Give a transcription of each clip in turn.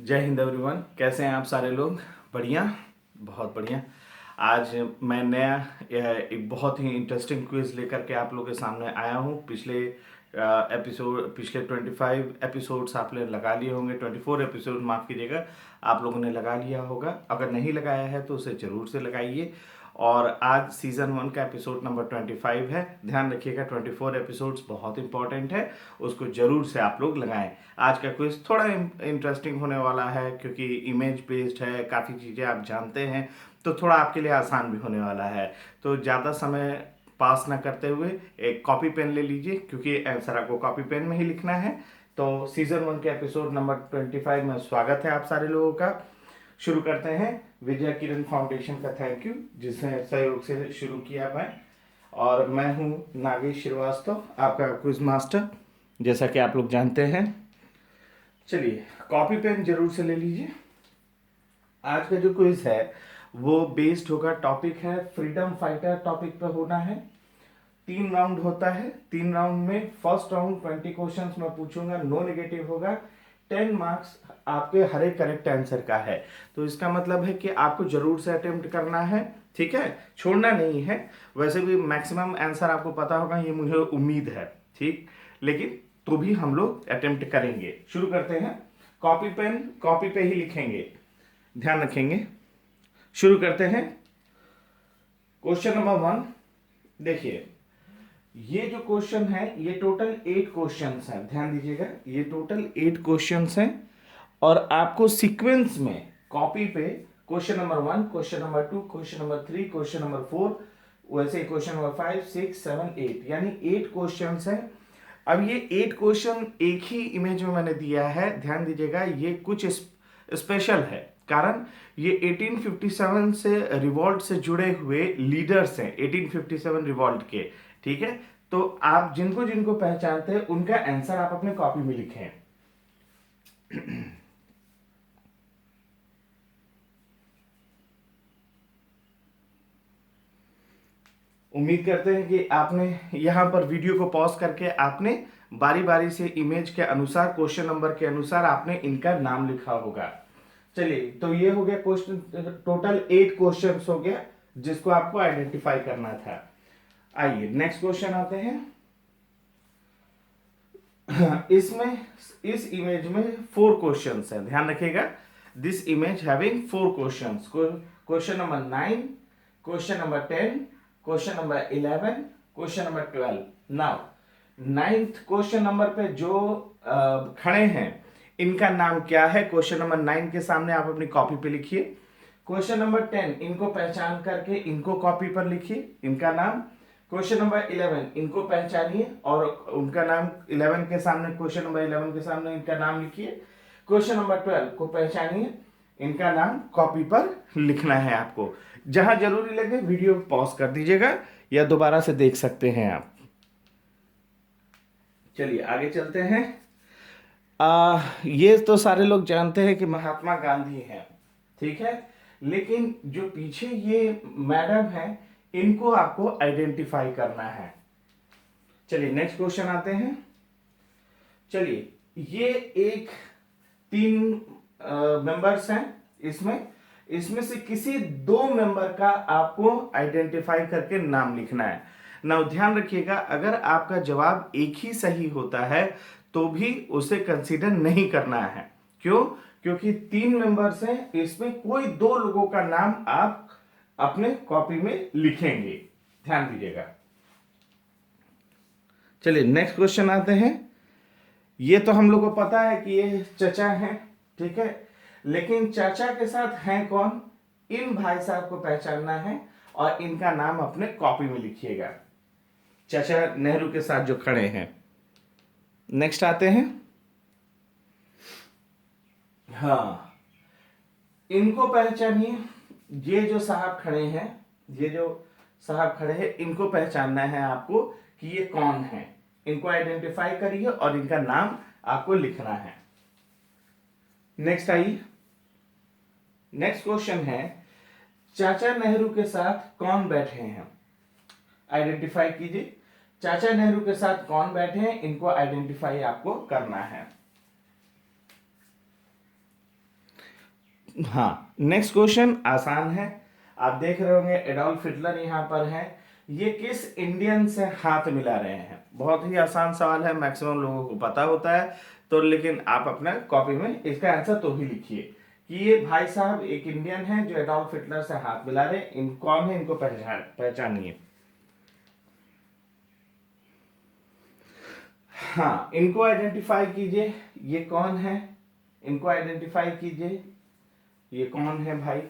जय हिंद एवरीवन। कैसे हैं आप सारे लोग? बढ़िया, बहुत बढ़िया। आज मैं नया एक बहुत ही इंटरेस्टिंग क्विज लेकर के आप लोगों के सामने आया हूं। पिछले 25 एपिसोड्स आपने लगा लिए होंगे, 24 एपिसोड माफ़ कीजिएगा, आप लोगों ने लगा लिया होगा। अगर नहीं लगाया है तो उसे ज़रूर से लगाइए। और आज सीज़न 1 का एपिसोड नंबर 25 है। ध्यान रखिएगा, 24 एपिसोड्स बहुत इंपॉर्टेंट है, उसको ज़रूर से आप लोग लगाएं। आज का क्विज थोड़ा इंटरेस्टिंग होने वाला है क्योंकि इमेज बेस्ड है, काफ़ी चीज़ें आप जानते हैं, तो थोड़ा आपके लिए आसान भी होने वाला है। तो ज़्यादा समय पास ना करते हुए एक कॉपी पेन ले लीजिए, क्योंकि आंसर आपको कॉपी पेन में ही लिखना है। तो सीज़न 1 के एपिसोड नंबर 25 में स्वागत है आप सारे लोगों का। शुरू करते हैं। विजय किरण फाउंडेशन का थैंक यू, जिसने सहयोग से शुरू किया मैं। और मैं हूं नागेश श्रीवास्तव, आपका क्विज मास्टर, जैसा कि आप लोग जानते हैं। चलिए, कॉपी पेन जरूर से ले लीजिए। आज का जो क्विज है वो बेस्ड होगा, टॉपिक है फ्रीडम फाइटर, टॉपिक पे होना है। 3 राउंड होता है। 3 राउंड में फर्स्ट राउंड 20 क्वेश्चंस मैं पूछूंगा, नो नेगेटिव होगा। 10 मार्क्स आपके हर एक करेक्ट आंसर का है। तो इसका मतलब है कि आपको जरूर से अटेम्प्ट करना है, ठीक है, छोड़ना नहीं है। वैसे भी मैक्सिमम आंसर आपको पता होगा, ये मुझे उम्मीद है, ठीक। लेकिन तो भी हम लोग अटेम्प्ट करेंगे। शुरू करते हैं। कॉपी पेन, कॉपी पे ही लिखेंगे, ध्यान रखेंगे। शुरू करते हैं। क्वेश्चन नंबर 1 देखिए, ये जो क्वेश्चन है ये टोटल 8 क्वेश्चंस हैं। ध्यान दीजिएगा, ये टोटल 8 क्वेश्चंस हैं और आपको सीक्वेंस में कॉपी पे question number 1, question number 2, question number 3, question number 4, वैसे क्वेश्चन नंबर 5, 6, 7, 8, यानी 8 क्वेश्चंस हैं। अब ये 8 क्वेश्चन एक ही इमेज में मैंने दिया है। ध्यान दीजिएगा, ये कुछ स्पेशल है, कारण ये 1857 से रिवॉल्ट से जुड़े हुए लीडर्स हैं, 1857 रिवॉल्ट के, ठीक है। तो आप जिनको जिनको पहचानते हैं उनका आंसर आप अपने कॉपी में लिखें। उम्मीद करते हैं कि आपने यहां पर वीडियो को पॉज करके आपने बारी बारी से इमेज के अनुसार, क्वेश्चन नंबर के अनुसार आपने इनका नाम लिखा होगा। चलिए, तो ये हो गया क्वेश्चन, टोटल 8 क्वेश्चन हो गया जिसको आपको आइडेंटिफाई करना था। आइए नेक्स्ट क्वेश्चन आते हैं। इसमें, इस इमेज में 4 क्वेश्चंस हैं, ध्यान रखिएगा। This image having 4 questions. Question number 9, question number 10, question number 11, question number 12। Now 9th question number पे जो खड़े हैं इनका नाम क्या है? क्वेश्चन नंबर 9 के सामने आप अपनी कॉपी पे लिखिए। क्वेश्चन नंबर 10 इनको पहचान करके इनको कॉपी पर लिखिए, इनका नाम। क्वेश्चन नंबर 11 इनको पहचानिए और उनका नाम 11 के सामने, क्वेश्चन नंबर 11 के सामने इनका नाम लिखिए। क्वेश्चन नंबर 12 को पहचानिए, इनका नाम कॉपी पर लिखना है आपको। जहां जरूरी लगे वीडियो पॉज कर दीजिएगा या दोबारा से देख सकते हैं आप। चलिए आगे चलते हैं। ये तो सारे लोग जानते हैं कि महात्मा गांधी हैं, ठीक है। लेकिन जो पीछे ये मैडम है, इनको आपको आइडेंटिफाई करना है। चलिए नेक्स्ट क्वेश्चन आते हैं। चलिए, ये एक 3 मेंबर्स हैं, इसमें इसमें से किसी 2 मेंबर का आपको आइडेंटिफाई करके नाम लिखना है ना। ध्यान रखिएगा, अगर आपका जवाब एक ही सही होता है तो भी उसे कंसीडर नहीं करना है। क्यों? क्योंकि 3 मेंबर्स हैं, इसमें कोई 2 लोगों का नाम आप अपने कॉपी में लिखेंगे, ध्यान दीजिएगा। चलिए नेक्स्ट क्वेश्चन आते हैं। ये तो हम लोग को पता है कि ये चचा हैं, ठीक है। लेकिन चाचा के साथ हैं कौन? इन भाई साहब को पहचानना है और इनका नाम अपने कॉपी में लिखिएगा, चाचा नेहरू के साथ जो खड़े हैं। नेक्स्ट आते हैं। हाँ, इनको पहचानिए। ये जो साहब खड़े हैं, ये जो साहब खड़े हैं, इनको पहचानना है आपको कि ये कौन है। इनको आइडेंटिफाई करिए और इनका नाम आपको लिखना है। नेक्स्ट आइए। नेक्स्ट क्वेश्चन है, चाचा नेहरू के साथ कौन बैठे हैं? आइडेंटिफाई कीजिए, चाचा नेहरू के साथ कौन बैठे हैं, इनको आइडेंटिफाई आपको करना है। हाँ, नेक्स्ट क्वेश्चन आसान है। आप देख रहे होंगे एडोल्फ हिटलर यहाँ पर है, ये किस इंडियन से हाथ मिला रहे हैं? बहुत ही आसान सवाल है, मैक्सिमम लोगों को पता होता है, तो लेकिन आप अपना कॉपी में इसका आंसर तो ही लिखिए कि ये भाई साहब एक इंडियन है जो एडोल्फ हिटलर से हाथ मिला रहे, इन कौन है, इनको पहचानिए। हाँ, इनको आइडेंटिफाई कीजिए, ये कौन है, इनको आइडेंटिफाई कीजिए, ये कौन है भाई?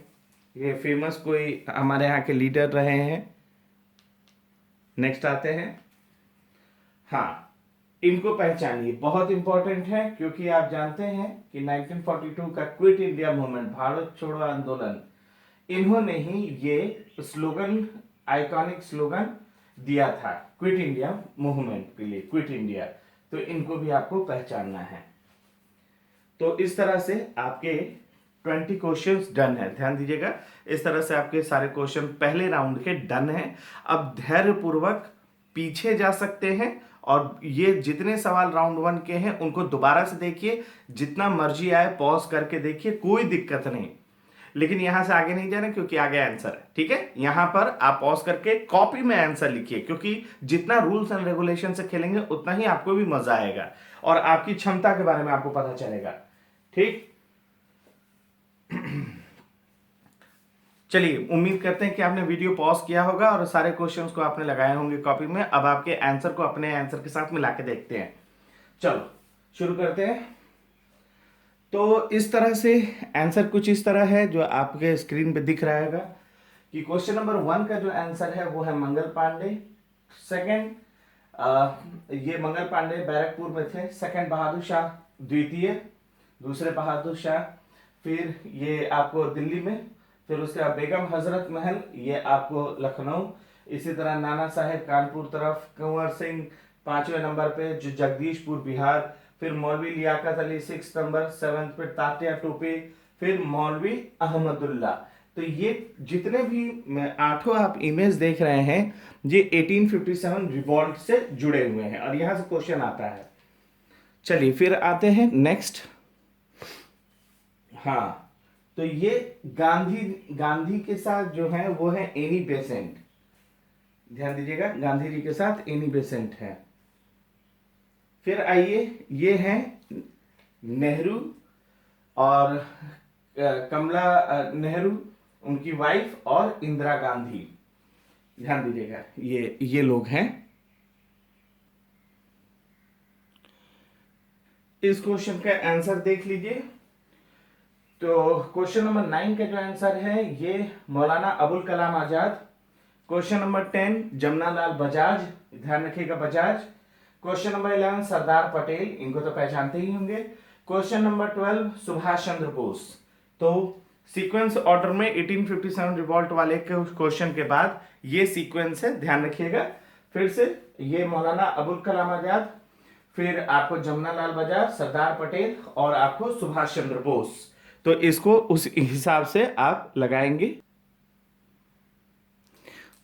ये फेमस कोई हमारे यहाँ के लीडर रहे हैं। नेक्स्ट आते हैं, हाँ, इनको पहचानिए, बहुत इंपॉर्टेंट है क्योंकि आप जानते हैं कि 1942 का क्विट इंडिया मूवमेंट, भारत छोड़ो आंदोलन, इन्होंने ही ये स्लोगन, आइकॉनिक स्लोगन दिया था क्विट इंडिया मूवमेंट के लिए, क्विट इंडिया। तो इनको भी आपको पहचानना है। तो इस तरह से आपके 20 क्वेश्चंस डन है, ध्यान दीजिएगा। इस तरह से आपके सारे क्वेश्चन पहले राउंड के डन हैं। अब धैर्यपूर्वक पीछे जा सकते हैं और ये जितने सवाल राउंड 1 के हैं उनको दोबारा से देखिए, जितना मर्जी आए पॉज करके देखिए, कोई दिक्कत नहीं। लेकिन यहां से आगे नहीं जाना क्योंकि आगे आंसर है, ठीक है? यहां पर आप पॉज करके कॉपी में आंसर लिखिए, क्योंकि जितना रूल्स एंड रेगुलेशन से खेलेंगे उतना ही आपको भी मजा आएगा और आपकी क्षमता के बारे में आपको पता चलेगा, ठीक? चलिए, उम्मीद करते हैं कि आपने वीडियो पॉज किया होगा और सारे क्वेश्चंस को आपने लगाए होंगे कॉपी में। अब आपके आंसर को अपने आंसर के साथ मिला के देखते हैं। चलो शुरू करते हैं। तो इस तरह से आंसर कुछ इस तरह है जो आपके स्क्रीन पे दिख रहा है कि क्वेश्चन नंबर 1 का जो आंसर है वो है मंगल पांडे। सेकंड, ये मंगल पांडे बैरकपुर में थे। सेकंड, बहादुर शाह द्वितीय, दूसरे बहादुर शाह। फिर ये आपको दिल्ली में, फिर उसके बाद बेगम हजरत महल, ये आपको लखनऊ। इसी तरह नाना साहेब कानपुर तरफ, कंवर सिंह 5वें नंबर पे जो जगदीशपुर बिहार। फिर मौलवी लियाकत अली 6 नंबर, 7th पे तात्या टोपे। फिर मौलवी अहमदुल्ला। तो ये जितने भी 8 आप इमेज देख रहे हैं ये 1857 रिवॉल्ट से जुड़े हुए हैं और यहां से क्वेश्चन आता है। चलिए फिर आते हैं नेक्स्ट। हाँ, तो ये गांधी के साथ जो है वो है एनी बेसेंट। ध्यान दीजिएगा, गांधी जी के साथ एनी बेसेंट है। फिर आइए, ये है नेहरू और कमला नेहरू, उनकी वाइफ, और इंदिरा गांधी। ध्यान दीजिएगा, ये लोग हैं। इस क्वेश्चन का आंसर देख लीजिए। तो क्वेश्चन नंबर 9 का जो आंसर है ये मौलाना अबुल कलाम आजाद। क्वेश्चन नंबर 10 जमनालाल बजाज, ध्यान रखिएगा बजाज। क्वेश्चन नंबर 11 सरदार पटेल, इनको तो पहचानते ही होंगे। Question number 12 Subhash Chandra Bose. तो सीक्वेंस ऑर्डर में 1857 रिवॉल्ट वाले के क्वेश्चन के बाद ये सीक्वेंस है, ध्यान रखिएगा। फिर से ये मौलाना अबुल कलाम आजाद, फिर आपको जमनालाल बजाज, सरदार पटेल और आपको सुभाष चंद्र बोस। तो इसको उस हिसाब से आप लगाएंगे।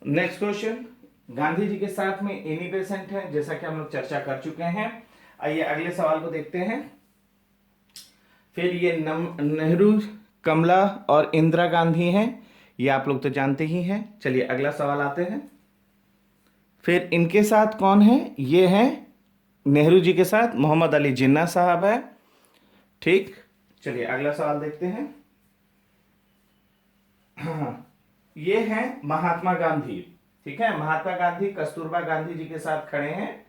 नेक्स्ट क्वेश्चन, गांधी जी के साथ में एनी बेसेंट है, जैसा कि हम लोग चर्चा कर चुके हैं। आइए अगले सवाल को देखते हैं। फिर ये नेहरू, कमला और इंदिरा गांधी हैं, ये आप लोग तो जानते ही हैं। चलिए अगला सवाल आते हैं। फिर इनके साथ कौन है? ये है नेहरू जी के साथ मोहम्मद अली जिन्ना साहब है, ठीक। चलिए अगला सवाल देखते हैं। हाँ, ये हैं महात्मा गांधी, ठीक है। महात्मा गांधी कस्तूरबा गांधी जी के साथ खड़े हैं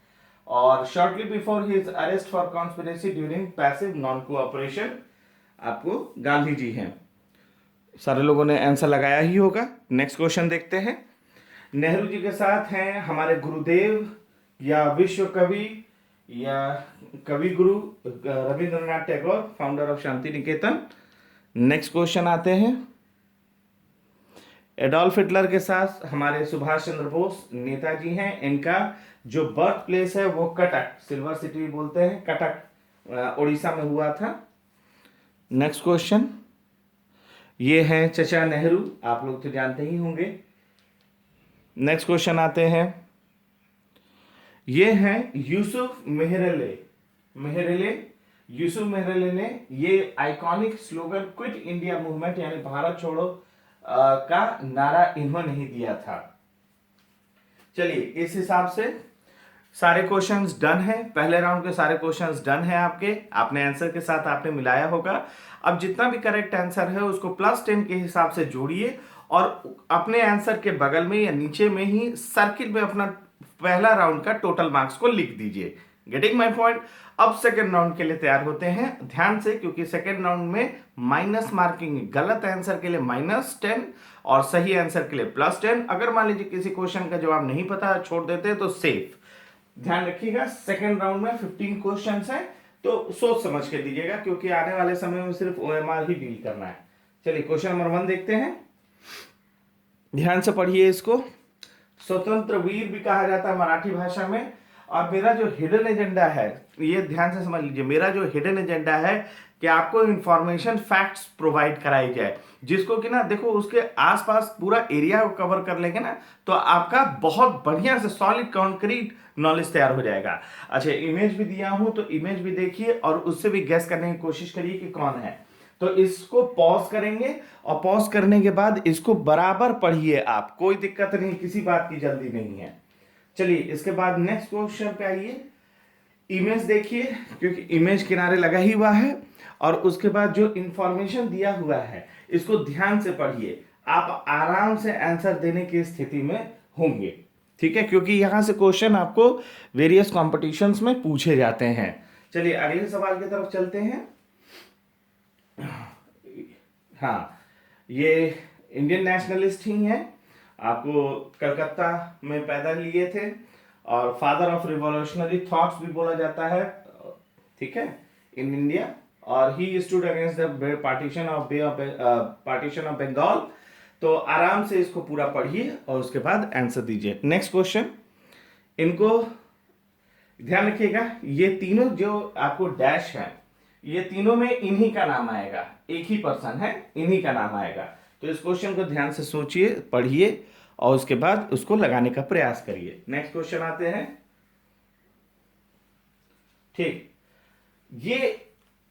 और shortly before his arrest for conspiracy during passive non cooperation, आपको गांधी जी हैं। सारे लोगों ने आंसर लगाया ही होगा। नेक्स्ट क्वेश्चन देखते हैं। नेहरू जी के साथ हैं हमारे गुरुदेव या विश्व कवि या कवि गुरु Rabindranath Tagore, founder of Shanti Niketan. Next question आते हैं। एडोल्फ हिटलर के साथ हमारे सुभाष चंद्र बोस नेताजी हैं। इनका जो बर्थ प्लेस है वो कटक, सिल्वर सिटी बोलते हैं, कटक उड़ीसा में हुआ था। नेक्स्ट क्वेश्चन, ये हैं चचा नेहरू, आप लोग तो जानते ही होंगे। नेक्स्ट क्वेश्चन आते हैं। ये हैं यूसुफ मेहरले। यूसुफ मेहरले ने ये iconic slogan quit India movement यानी भारत छोड़ो का नारा इन्होंने ही दिया था। चलिए, इस हिसाब से सारे क्वेश्चंस डन है, पहले राउंड के सारे क्वेश्चंस डन है आपके, आपने आंसर के साथ आपने मिलाया होगा। अब जितना भी करेक्ट आंसर है उसको +10 के हिसाब से जोड़िए और अपने आंसर के बगल में या नीचे में ही सर्किल में अपना पहला राउंड का टोटल मार्क्स को लिख दीजिए। Getting my point. अब सेकेंड राउंड के लिए तैयार होते हैं, ध्यान से, क्योंकि सेकेंड राउंड में माइनस मार्किंग, गलत आंसर के लिए -10 और सही आंसर के लिए +10। अगर मान लीजिए किसी क्वेश्चन का जवाब नहीं पता, छोड़ देते हैं तो सेफ। ध्यान रखिएगा, सेकेंड राउंड में 15 क्वेश्चंस हैं, तो सोच समझ के दीजिएगा, क्योंकि आने वाले समय में सिर्फ OMR ही डील करना है। चलिए, क्वेश्चन नंबर 1 देखते हैं, ध्यान से पढ़िए इसको। स्वतंत्र वीर भी कहा जाता है मराठी भाषा में। और मेरा जो हिडन एजेंडा है, ये ध्यान से समझ लीजिए, मेरा जो हिडन एजेंडा है कि आपको इंफॉर्मेशन फैक्ट्स प्रोवाइड कराई जाए, जिसको कि ना देखो उसके आसपास पूरा एरिया को कवर कर लेंगे ना, तो आपका बहुत बढ़िया से सॉलिड कॉन्क्रीट नॉलेज तैयार हो जाएगा। अच्छा, इमेज भी दिया हूं तो इमेज भी देखिए और उससे भी गैस करने की कोशिश करिए कि कौन है। तो इसको पॉज करेंगे और पॉज करने के बाद इसको बराबर पढ़िए आप, कोई दिक्कत नहीं, किसी बात की जल्दी नहीं है। चलिए, इसके बाद नेक्स्ट क्वेश्चन पे आइए। इमेज देखिए, क्योंकि इमेज किनारे लगा ही हुआ है, और उसके बाद जो इंफॉर्मेशन दिया हुआ है इसको ध्यान से पढ़िए, आप आराम से आंसर देने की स्थिति में होंगे, ठीक है, क्योंकि यहां से क्वेश्चन आपको वेरियस कॉम्पिटिशन्स में पूछे जाते हैं। चलिए, अगले सवाल की तरफ चलते हैं। हाँ, ये इंडियन नेशनलिस्ट ही है, आपको कलकत्ता में पैदा लिए थे, और फादर ऑफ रिवॉल्यूशनरी थॉट्स भी बोला जाता है, ठीक है, इन इंडिया। और he stood against the partition of Bengal. तो आराम से इसको पूरा पढ़िए और उसके बाद आंसर दीजिए। नेक्स्ट क्वेश्चन, इनको ध्यान रखिएगा, ये तीनों जो आपको डैश है, ये तीनों में इन्हीं का नाम आएगा, एक ही पर्सन है, इन्हीं का नाम आएगा। तो इस क्वेश्चन को ध्यान से सोचिए, पढ़िए और उसके बाद उसको लगाने का प्रयास करिए। नेक्स्ट क्वेश्चन आते हैं, ठीक, ये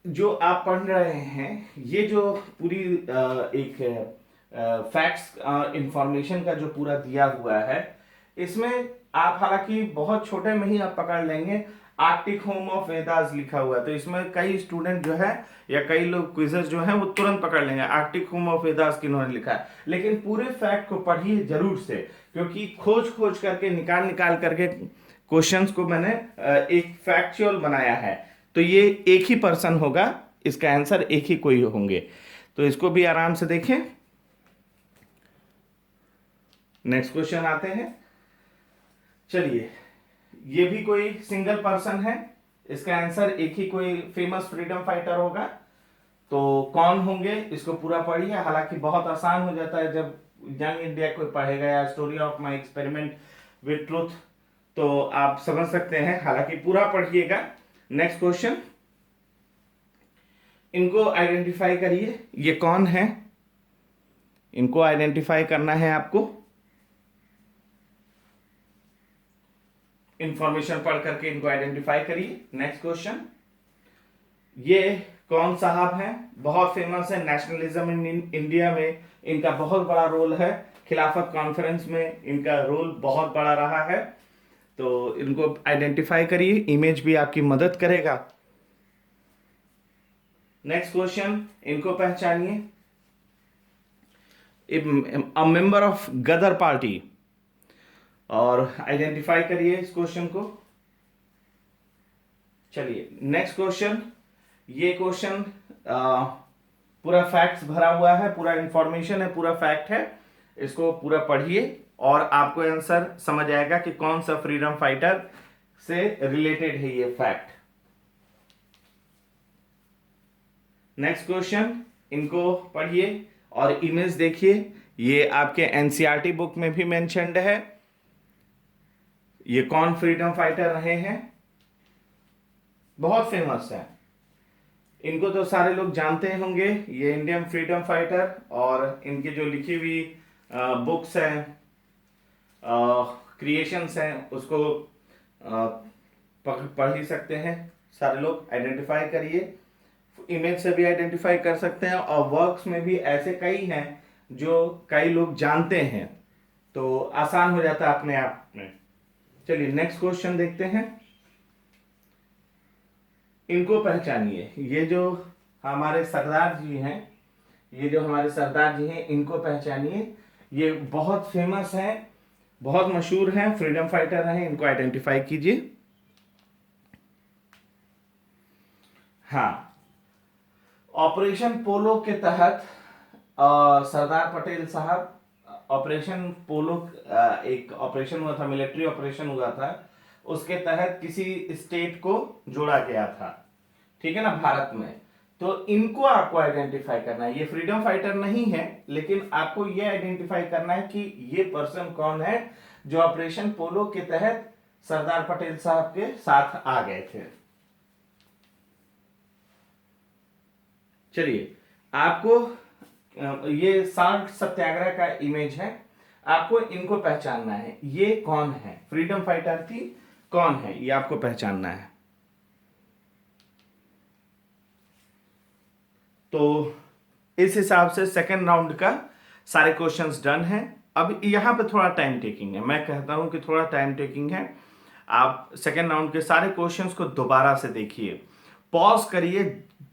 जो आप पढ़ रहे हैं, ये जो पूरी एक फैक्ट्स इंफॉर्मेशन का जो पूरा दिया हुआ है, इसमें आप हालांकि बहुत छोटे में ही आप पकड़ लेंगे, आर्कटिक होम ऑफ वेदास लिखा हुआ है, तो इसमें कई स्टूडेंट जो है या कई लोग क्विज़र्स जो हैं वो तुरंत पकड़ लेंगे आर्कटिक होम ऑफ वेदास किन्होंने लिखा है। लेकिन पूरे फैक्ट को पढ़िए जरूर से, क्योंकि खोज खोज करके निकाल करके क्वेश्चंस को मैंने एक फैक्चुअल बनाया है, तो ये एक ही पर्सन होगा, इसका आंसर एक ही कोई होंगे। तो इसको भी आराम से देखें। नेक्स्ट क्वेश्चन आते हैं। चलिए, ये भी कोई सिंगल पर्सन है, इसका आंसर एक ही कोई फेमस फ्रीडम फाइटर होगा। तो कौन होंगे, इसको पूरा पढ़िए, हालांकि बहुत आसान हो जाता है जब यंग इंडिया कोई पढ़ेगा या story of my experiment with truth, तो आप समझ सकते हैं, हालांकि पूरा पढ़िएगा। नेक्स्ट क्वेश्चन, इनको आइडेंटिफाई करिए, ये कौन है, इनको आइडेंटिफाई करना है आपको, इंफॉर्मेशन पढ़ करके इनको आइडेंटिफाई करिए। नेक्स्ट क्वेश्चन, ये कौन साहब हैं, बहुत फेमस है, नेशनलिज्म इन इंडिया में इनका बहुत बड़ा रोल है, खिलाफत कॉन्फ्रेंस में इनका रोल बहुत बड़ा रहा है, तो इनको आइडेंटिफाई करिए, इमेज भी आपकी मदद करेगा। नेक्स्ट क्वेश्चन, इनको पहचानिए, a member of Ghadar party, और आइडेंटिफाई करिए इस क्वेश्चन को। चलिए, नेक्स्ट क्वेश्चन, ये क्वेश्चन पूरा फैक्ट्स भरा हुआ है, पूरा इंफॉर्मेशन है, पूरा फैक्ट है, इसको पूरा पढ़िए और आपको आंसर समझ आएगा कि कौन सा फ्रीडम फाइटर से रिलेटेड है ये फैक्ट। नेक्स्ट क्वेश्चन, इनको पढ़िए और इमेज देखिए, ये आपके एनसीईआरटी बुक में भी मेंशन्ड है। ये कौन फ्रीडम फाइटर रहे हैं, बहुत फेमस है, इनको तो सारे लोग जानते होंगे, ये इंडियन फ्रीडम फाइटर, और इनकी जो लिखी हुई बुक्स हैं, क्रिएशंस हैं, उसको पढ़ ही सकते हैं, सारे लोग आइडेंटिफाई करिए। इमेज से भी आइडेंटिफाई कर सकते हैं और वर्क्स में भी ऐसे कई हैं जो कई लोग जानते हैं, तो आसान हो जाता है अपने आप में। चलिए नेक्स्ट क्वेश्चन देखते हैं। इनको पहचानिए। ये जो हमारे सरदार जी हैं, ये जो हमारे सरदार जी हैं, इनको पहचानिए। ये बहुत फेमस हैं, बहुत मशहूर हैं, फ्रीडम फाइटर हैं, इनको आइडेंटिफाई कीजिए। हाँ, ऑपरेशन पोलो के तहत सरदार पटेल साहब, ऑपरेशन पोलो एक ऑपरेशन हुआ था, मिलिट्री ऑपरेशन हुआ था, उसके तहत किसी स्टेट को जोड़ा गया था, ठीक है ना, भारत में। तो इनको आपको आइडेंटिफाई करना है। ये फ्रीडम फाइटर नहीं है, लेकिन आपको ये आइडेंटिफाई करना है कि ये पर्सन कौन है जो ऑपरेशन पोलो के तहत सरदार पटेल साहब के साथ आ गए थे। चलिए, आपको ये साल्ट सत्याग्रह का इमेज है, आपको इनको पहचानना है। ये कौन है, फ्रीडम फाइटर थी, कौन है ये आपको पहचानना है। तो इस हिसाब से सेकेंड राउंड का सारे क्वेश्चंस डन हैं। अब यहां पे थोड़ा टाइम टेकिंग है, मैं कहता हूं कि थोड़ा टाइम टेकिंग है। आप सेकेंड राउंड के सारे क्वेश्चंस को दोबारा से देखिए, पॉज करिए,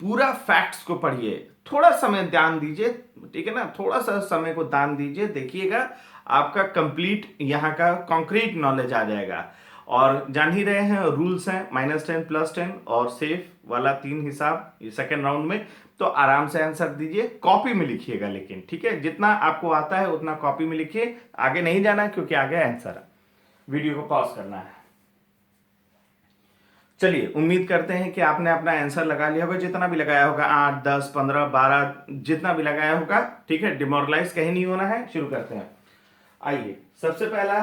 पूरा फैक्ट्स को पढ़िए, थोड़ा समय ध्यान दीजिए, ठीक है ना, थोड़ा सा समय को दान दीजिए, देखिएगा आपका कंप्लीट यहाँ का कॉन्क्रीट नॉलेज आ जाएगा। और जान ही रहे हैं रूल्स हैं, -10 +10 और सेफ वाला 3 हिसाब सेकेंड राउंड में। तो आराम से आंसर दीजिए, कॉपी में लिखिएगा, लेकिन ठीक है, जितना आपको आता है उतना कॉपी में लिखिए, आगे नहीं जाना है क्योंकि आगे आंसर। वीडियो को पॉज करना है। चलिए, उम्मीद करते हैं कि आपने अपना आंसर लगा लिया होगा, जितना भी लगाया होगा, 8, 10, 15, 12, जितना भी लगाया होगा, ठीक है, डिमोरलाइज कहीं नहीं होना है। शुरू करते हैं। आइए, सबसे पहला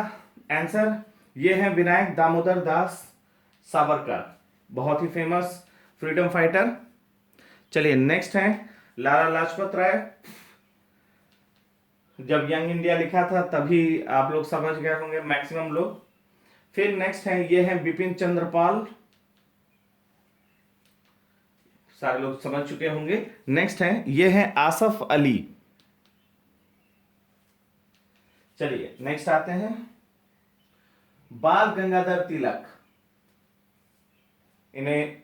आंसर ये है विनायक दामोदर दास सावरकर, बहुत ही फेमस फ्रीडम फाइटर। चलिए नेक्स्ट है लाला लाजपत राय। जब यंग इंडिया लिखा था तभी आप लोग समझ गए होंगे मैक्सिमम लोग। फिर नेक्स्ट है ये है बिपिन चंद्र पाल, सारे लोग समझ चुके होंगे। नेक्स्ट है ये है आसफ अली। चलिए नेक्स्ट आते हैं बाल गंगाधर तिलक, इन्हें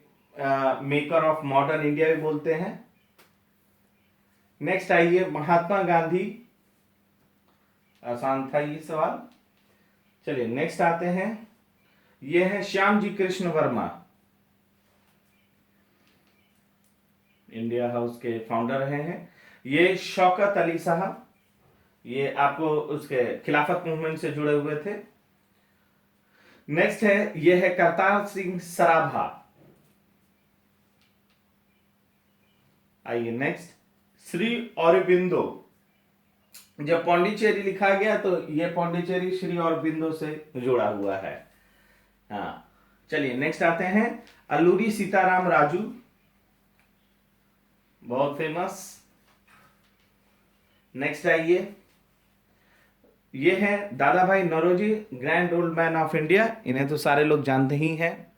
मेकर ऑफ मॉडर्न इंडिया भी बोलते हैं। नेक्स्ट आइए महात्मा गांधी, आसान था ये सवाल। चलिए नेक्स्ट आते हैं, ये है श्याम जी कृष्ण वर्मा, इंडिया हाउस के फाउंडर रहे हैं। ये शौकत अली साहब, ये आपको उसके खिलाफत मूवमेंट से जुड़े हुए थे। नेक्स्ट है ये है करतार सिंह सराभा। आइए नेक्स्ट श्री अरबिंदो, जब पौंडीचेरी लिखा गया तो ये पौंडीचेरी श्री अरबिंदो से जुड़ा हुआ है। हाँ, चलिए नेक्स्ट आते हैं अल्लूरी सीताराम राजू, बहुत फेमस। नेक्स्ट आइए, ये है Dadabhai Naoroji, grand old man of India, इन्हें तो सारे लोग जानते ही हैं।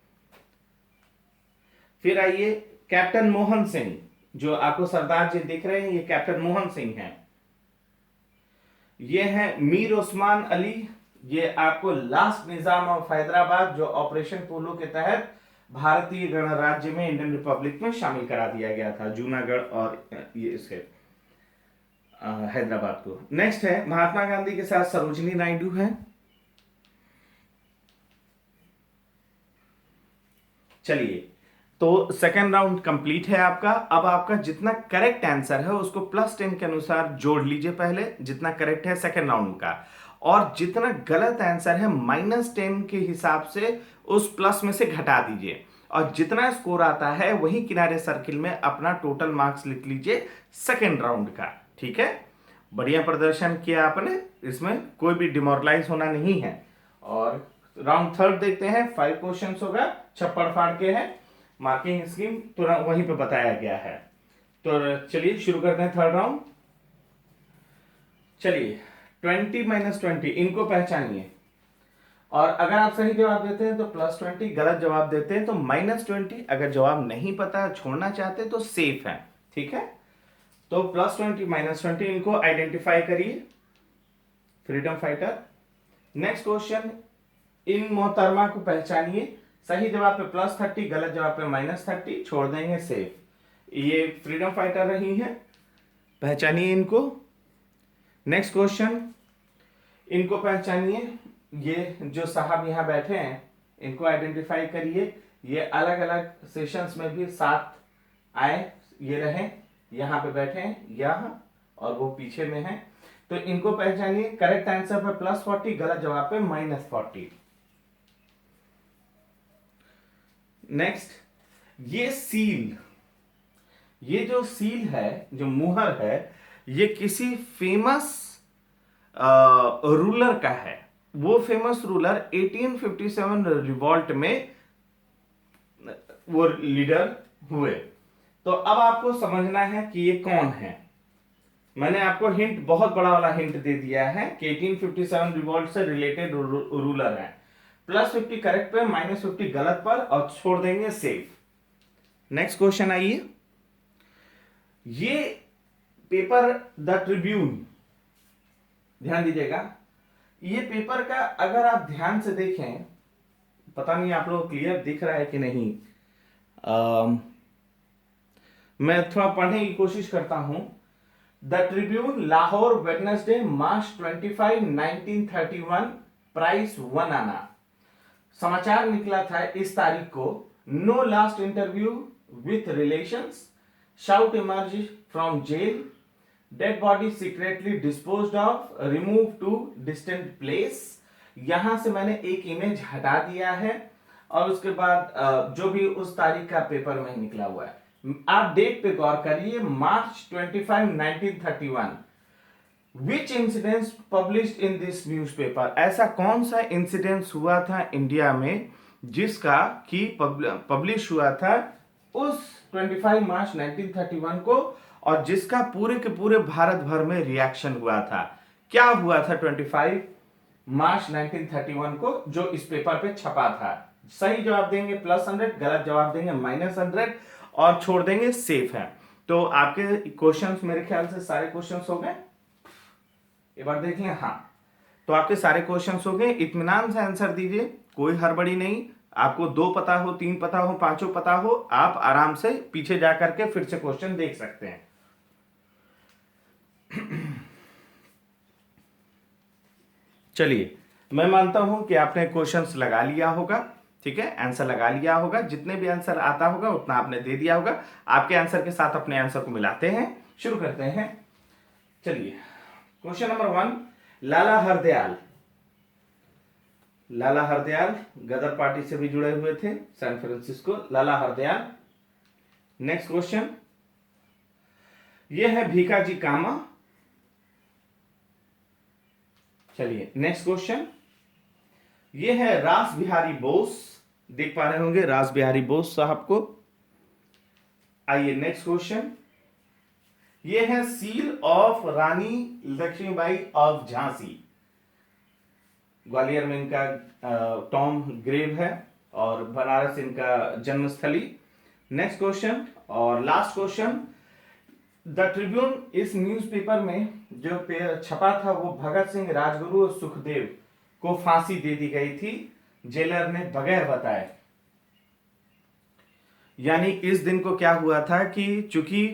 फिर आइए कैप्टन मोहन सिंह, जो आपको सरदार जी दिख रहे हैं, ये कैप्टन मोहन सिंह हैं। ये है मीर उस्मान अली, ये आपको लास्ट निजाम ऑफ हैदराबाद, जो ऑपरेशन पोलो के तहत भारतीय गणराज्य में, इंडियन रिपब्लिक में शामिल करा दिया गया था, जूनागढ़ और ये इसके हैदराबाद को। नेक्स्ट है महात्मा गांधी के साथ सरोजिनी नायडू है। चलिए, तो सेकेंड राउंड कंप्लीट है आपका। अब आपका जितना करेक्ट आंसर है उसको +10 के अनुसार जोड़ लीजिए पहले, जितना करेक्ट है सेकेंड राउंड का, और जितना गलत आंसर है -10 के हिसाब से उस प्लस में से घटा दीजिए, और जितना स्कोर आता है वही किनारे सर्किल में अपना टोटल मार्क्स लिख लीजिए सेकेंड राउंड का, ठीक है। बढ़िया प्रदर्शन किया आपने, इसमें कोई भी डिमोरलाइज होना नहीं है। और राउंड थर्ड देखते हैं, 5 क्वेश्चंस होगा, छप्पड़ फाड़ के है, मार्किंग स्कीम तुरंत वहीं पे बताया गया है। तो चलिए शुरू करते हैं थर्ड राउंड। चलिए 20 - 20, इनको पहचानिए। और अगर आप सही जवाब देते हैं तो +20, गलत जवाब देते हैं तो -20। अगर जवाब नहीं पता, छोड़ना चाहते हैं तो सेफ है, ठीक है। तो +20, -20 इनको आइडेंटिफाई करिए, फ्रीडम फाइटर। नेक्स्ट क्वेश्चन, इन मोहतरमा को पहचानिए। सही जवाब पे +30, गलत जवाब पे -30, छोड़ देंगे सेफ। ये फ्रीडम फाइटर रही है, पहचानिए इनको। नेक्स्ट क्वेश्चन, इनको पहचानिए। ये जो साहब यहाँ बैठे हैं इनको आइडेंटिफाई करिए। ये अलग अलग सेशंस में भी साथ आए, ये रहे, यहाँ पे बैठे हैं, यहाँ, और वो पीछे में है। तो इनको पहचानिए। करेक्ट आंसर पे +40, गलत जवाब पे -40। नेक्स्ट, ये सील, ये जो सील है, जो मुहर है, ये किसी फेमस रूलर का है। वो फेमस रूलर 1857 रिवॉल्ट में वो लीडर हुए। तो अब आपको समझना है कि ये कौन है। मैंने आपको हिंट, बहुत बड़ा वाला हिंट दे दिया है कि 1857 रिवॉल्ट से रिलेटेड रूलर है। +50 करेक्ट पे, -50 गलत पर, और छोड़ देंगे सेफ। नेक्स्ट क्वेश्चन आइए। ये पेपर द ट्रिब्यून, ध्यान दीजिएगा। ये पेपर का अगर आप ध्यान से देखें, पता नहीं आप लोग क्लियर दिख रहा है कि नहीं, मैं थोड़ा पढ़ने की कोशिश करता हूं। The Tribune, Lahore, Wednesday, March 25, 1931, price 1 anna. समाचार निकला था इस तारीख को। No last interview with relations, shout emerge from jail, dead body secretly disposed of, remove to distant place. यहां से मैंने एक इमेज हटा दिया है, और उसके बाद जो भी उस तारीख का पेपर में निकला हुआ है, आप डेट पे गौर करिए। March 25, 1931। Which incidents published in this newspaper, ऐसा कौन सा इंसिडेंस हुआ था इंडिया में जिसका कि पब्लिश हुआ था उस 25 मार्च 1931 को, और जिसका पूरे के पूरे भारत भर में रिएक्शन हुआ था। क्या हुआ था 25 मार्च 1931 को जो इस पेपर पे छपा था? सही जवाब देंगे +100, गलत जवाब देंगे -100, और छोड़ देंगे सेफ है। तो आपके क्वेश्चंस मेरे ख्याल से सारे क्वेश्चंस हो गए, एक बार देख लें। हाँ, तो आपके सारे क्वेश्चंस हो गए। इत्मीनान से आंसर दीजिए, कोई हड़बड़ी नहीं। आपको 2 पता हो, 3 पता हो, 5 पता हो, आप आराम से पीछे जाकर के फिर से क्वेश्चन देख सकते हैं। चलिए, मैं मानता हूं कि आपने क्वेश्चंस लगा लिया होगा, ठीक है, आंसर लगा लिया होगा। जितने भी आंसर आता होगा उतना आपने दे दिया होगा। आपके आंसर के साथ अपने आंसर को मिलाते हैं, शुरू करते हैं। चलिए, क्वेश्चन नंबर 1, लाला हरदयाल। लाला हरदयाल गदर पार्टी से भी जुड़े हुए थे, सैन फ्रांसिस्को, लाला हरदयाल। नेक्स्ट क्वेश्चन, यह है भीकाजी कामा। चलिए, नेक्स्ट क्वेश्चन, ये है रास बिहारी बोस। देख पा रहे होंगे रास बिहारी बोस साहब को। आइए नेक्स्ट क्वेश्चन, ये है seal of Rani Lakshmibai of Jhansi. Gwalior में इनका टॉम ग्रेव है, और बनारस इनका जन्मस्थली। नेक्स्ट क्वेश्चन और लास्ट क्वेश्चन, द ट्रिब्यून, इस न्यूज़पेपर में जो छपा था वो भगत सिंह, राजगुरु और सुखदेव को फांसी दे दी गई थी, जेलर ने बगैर बताए। यानी इस दिन को क्या हुआ था कि चूंकि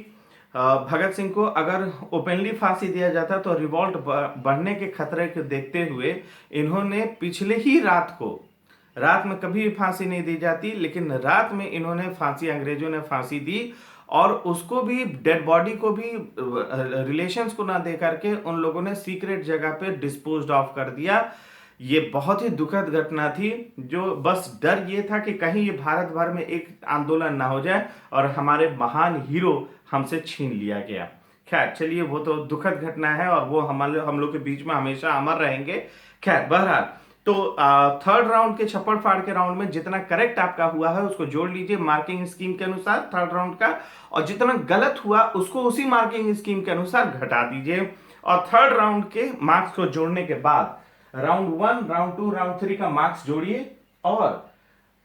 भगत सिंह को अगर ओपनली फांसी दिया जाता तो रिवॉल्ट बढ़ने के खतरे को देखते हुए इन्होंने पिछले ही रात को, रात में कभी भी फांसी नहीं दी जाती, लेकिन रात में इन्होंने फांसी, अंग्रेजों ने फांसी दी, और उसको भी, डेड बॉडी को भी रिलेशंस को ना दे करके उन लोगों ने सीक्रेट जगह पे डिस्पोज्ड ऑफ कर दिया। ये बहुत ही दुखद घटना थी, जो बस डर ये था कि कहीं ये भारत भर में एक आंदोलन ना हो जाए और हमारे महान हीरो हमसे छीन लिया गया। खैर चलिए, वो तो दुखद घटना है और वो हम लोग के बीच में हमेशा अमर रहेंगे। खैर बहरहाल, तो थर्ड राउंड के छप्पड़ फाड़ के राउंड में जितना करेक्ट आपका हुआ है उसको जोड़ लीजिए मार्किंग स्कीम के अनुसार थर्ड राउंड का, और जितना गलत हुआ उसको उसी मार्किंग स्कीम के अनुसार घटा दीजिए। और थर्ड राउंड के मार्क्स को जोड़ने के बाद राउंड 1, राउंड 2, राउंड 3 का मार्क्स जोड़िए, और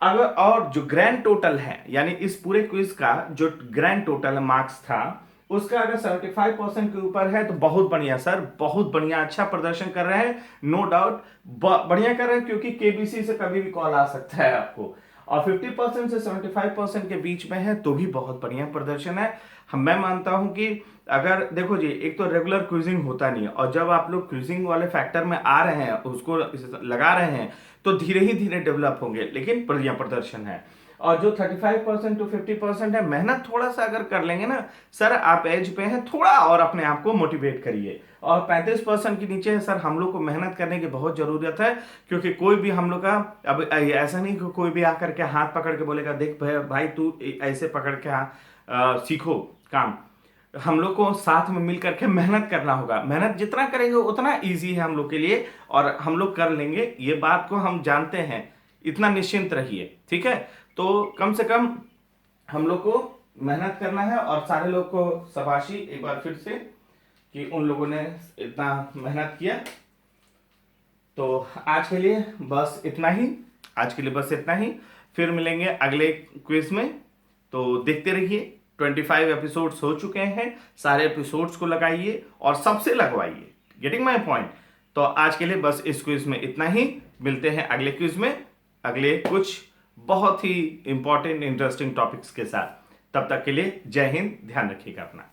अगर और जो ग्रैंड टोटल है, यानी इस पूरे क्विज का जो ग्रैंड टोटल मार्क्स था उसका अगर 75% के ऊपर है तो बहुत बढ़िया सर, बहुत बढ़िया, अच्छा प्रदर्शन कर रहे हैं, नो डाउट बढ़िया कर रहे हैं, क्योंकि केबीसी से कभी भी कॉल आ सकता है आपको। और 50% से 75% के बीच में है तो भी बहुत बढ़िया प्रदर्शन है। मैं मानता हूं कि अगर देखो जी, एक तो रेगुलर क्विजिंग होता नहीं है, और जब आप लोग क्विजिंग वाले फैक्टर में आ रहे हैं, उसको लगा रहे हैं, तो धीरे ही धीरे डेवलप होंगे, लेकिन बढ़िया प्रदर्शन है। और जो 35% टू 50% है, मेहनत थोड़ा सा अगर कर लेंगे ना सर, आप एज पे हैं, थोड़ा और अपने आप को मोटिवेट करिए। और 35% के नीचे है सर, हम लोग को मेहनत करने की बहुत जरूरत है, क्योंकि कोई भी हम लोग का, अब ऐसा नहीं कि कोई भी आकर के हाथ पकड़ के बोलेगा देख भाई तू ऐसे पकड़ के सीखो काम। हम लोग को साथ में मिल करके मेहनत करना होगा, मेहनत जितना करेंगे उतना इजी है हम लोग के लिए, और हम लोग कर लेंगे, ये बात को हम जानते हैं, इतना निश्चिंत रहिए, ठीक है। तो कम से कम हम लोग को मेहनत करना है, और सारे लोग को शाबाशी एक बार फिर से कि उन लोगों ने इतना मेहनत किया। तो आज के लिए बस इतना ही, आज के लिए बस इतना ही, फिर मिलेंगे अगले क्विज में। तो देखते रहिए, 25 एपिसोड्स हो चुके हैं, सारे एपिसोड्स को लगाइए और सबसे लगवाइए, गेटिंग माई पॉइंट। तो आज के लिए बस इस क्विज में इतना ही, मिलते हैं अगले क्विज में अगले कुछ बहुत ही इंपॉर्टेंट इंटरेस्टिंग टॉपिक्स के साथ। तब तक के लिए जय हिंद, ध्यान रखिएगा अपना।